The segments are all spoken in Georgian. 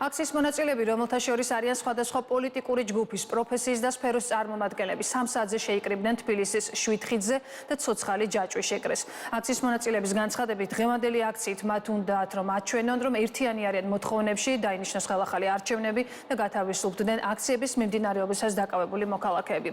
აქციის მონაწილეები, რომელთა შორის არიან სხვადასხვა პოლიტიკური ჯგუფის, პროფესიის და სფეროს წარმომადგენლები, 3 საათზე შეიკრიბნენ თბილისის შვიდხიდზე და ცოცხალი ჯაჭვი შეკრეს. აქციის მონაწილეების განცხადებით, დღევანდელი აქციით მათ უნდათ, რომ აჩვენონ, რომ ერთიანი არიან მოთხოვნებში, დაინიშნოს ხელახალი არჩევნები და გათავისუფლდნენ აქციების მიმდინარეობისას დაკავებული მოქალაქეები.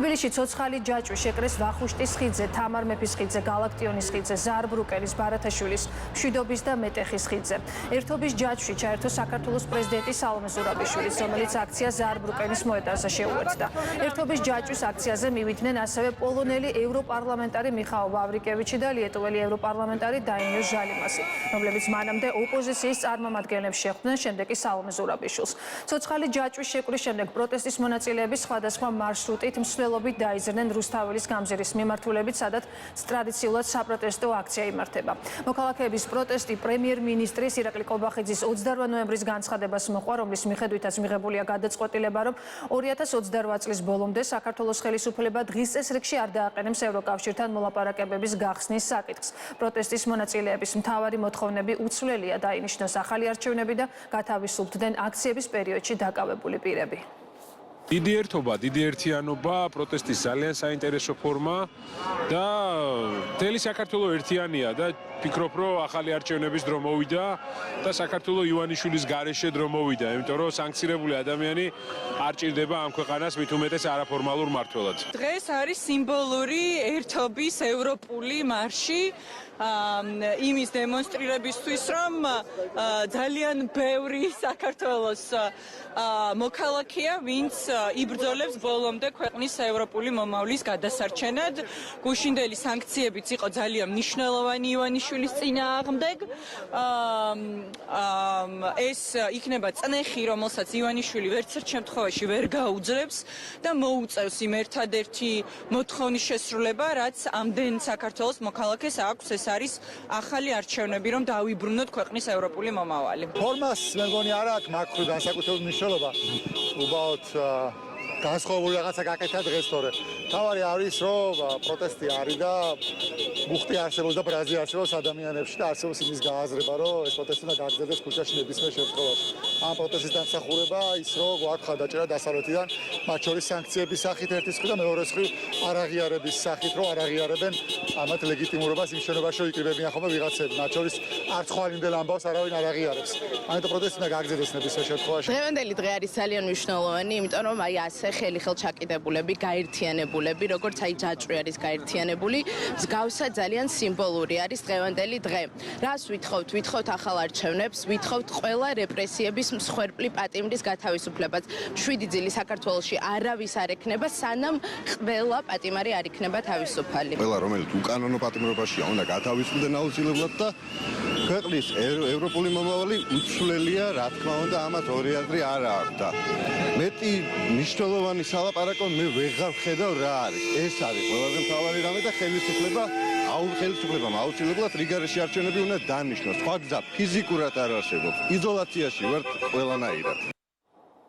თბილისში ცოცხალი ჯაჭვი შეკრეს ვახუშტის ხიდზე, თამარ მეფის ხიდზე, გალაქტიონის ხიდზე, ზაარბრუკენის, ბარათაშვილის, მშვიდობის და მეტეხის ხიდზე. ერთობის ჯაჭვში ჩაერთო საქართველოს პრეზიდენტი სალომე ზურაბიშვილიც, რომელიც აქცია ზაარბრუკენის მოედანზე შეუერთდა. ერთობის ჯაჭვის აქციაზე მივიდნენ ასევე პოლონელი ევროპარლამენტარი მიხაილ ვავრიკევიჩი და ლიეტუველი ევროპარლამენტარი დაინიო ჟალიმასი, რომლებიც მანამდე ოპოზიციის წარმომადგენლებს შეხვდნენ, შემდეგ კი სალომე ზურაბიშვილს. ცოცხალი ჯაჭვის შეკვრის შემდეგ პროტესტის მონაწილეები სხვადასხვა მარშრუტით მსვლელობით დაიზრნენ რუსთაველის გამზირის მიმართულებით, სადაც ტრადიციულად საპროტესტო აქცია იმართება. მოქალაქეების პროტესტი პრემიერ-მინისტრის ირაკლი კობახიძის 28 ნოემბრის განცხადებას მოყვა, რომლის მიხედვითაც მიღებულია გადაწყვეტილება, რომ 2028 წლის ბოლომდე საქართველოს ხელისუფლება დღის წესრიგში არ დააყენებს ევროკავშირთან მოლაპარაკებების გახსნის საკითხს. პროტესტის მონაწილეების მთავარი მოთხოვნები უცვლელია, დაინიშნოს ახალი არჩევნები და გათავისუფლდნენ აქციების პერიოდში დაკავებული პირები. დიდი ერთობა, დიდი ერთიანობა, პროტესტის ძალიან საინტერესო ფორმა და მთელი საქართველო ერთიანია და ფიქრობ, რომ ახალი არჩევნების დრო მოვიდა და საქართველო ივანიშვილის გარეშე დრო მოვიდა, იმიტომ რომ სანქცირებული ადამიანი არ ჭირდება ამ ქვეყანას მით უმეტეს არაფორმალურ მმართველად. დღეს არის სიმბოლური ერთობის ევროპული მარში იმის დემონსტრირებისთვის, რომ ძალიან ბევრი საქართველოს მოქალაქეა, ვინც იბრძოლებს ბოლომდე ქვეყნის ევროპული მომავლის გადასარჩენად. გუშინდელი სანქციებიც იყო ძალიან მნიშვნელოვანი ივანიშვილის წინააღმდეგ. ეს იქნება წნეხი, რომელსაც ივანიშვილი ვერცერთ შემთხვევაში ვერ გაუძლებს და მოუწევს იმ ერთადერთი მოთხოვნის შესრულება, რაც ამდენ საქართველოს მოქალაქეს აქვს, ეს არის ახალი არჩევნები, რომ დავიბრუნოთ ქვეყნის ევროპული მომავალი. ფორმას მე მგონი არ აქვს მაგ განსაკუთრებული მნიშვნელობა. უბრალოდ განსხვავებული რაღაცა გაკეთა დღეს თორე. თავარი არის, რომ პროტესტი არის და მუხტი არსებობს და ბრაზი არსებობს ადამიანებში და არსებობს იმის გააზრება, რომ ეს პროტესტი უნდა გაგრძელდეს ქუჩაში ნებისმიერ შემთხვევაში. ამ პროტესტის დამსახურება ის, რომ გვაქვს დაჭერა დასავლეთიდან, მათ შორის სანქციების სახით ერთის მხრივ და მეორეს მხრივ არაღიარების სახით, რომ არაღიარებენ ამათ ლეგიტიმურობას იმ შენობაში, რომ იკრიბებიან ხოლმე ვიღაცები. მათ შორის არც ხვალინდელ ამბავს არავინ არ აღიარებს. ამიტომ პროტესტი უნდა გაგრძელდეს ნებისმიერ შემთხვევაში. დღევანდელი დღე არის ძალიან მნიშვნელოვანი, იმიტომ რომ აი ასე ხელჩაკიდებულები, გაერთიანებულები, როგორც აი ჯაჭვი არის გაერთიანებული, მსგავსად ძალიან სიმბოლური არის დღევანდელი დღე. რას ვითხოვთ? ვითხოვთ ახალ არჩევნებს, ვითხოვთ ყველა რეპრესიების მსხვერპლი პატიმრის გათავისუფლებას. 7 ძილი საქართველოში არავის არ ექნება, სანამ ყველა პატიმარი არ იქნება თავისუფალი. ყველა რომელიც უკანონო პატიმრობაშია, უნდა გათავისუფლდნენ აუცილებლად და ქვეყნის ევროპული მომავალი უცვლელია, რა თქმა უნდა, ამათ ორი აზრი არ აქვს და მეტი მნიშვნელოვანი სალაპარაკო მე ვეღარ ვხედავ რა არის. ეს არის ყველაზე მთავარი რამე და ხელისუფლებამ აუცილებლად რიგარეში არჩევნები უნდა დანიშნოს. სხვა გზა ფიზიკურად არ არსებობს. იზოლაციაში ვართ ყველანაირად.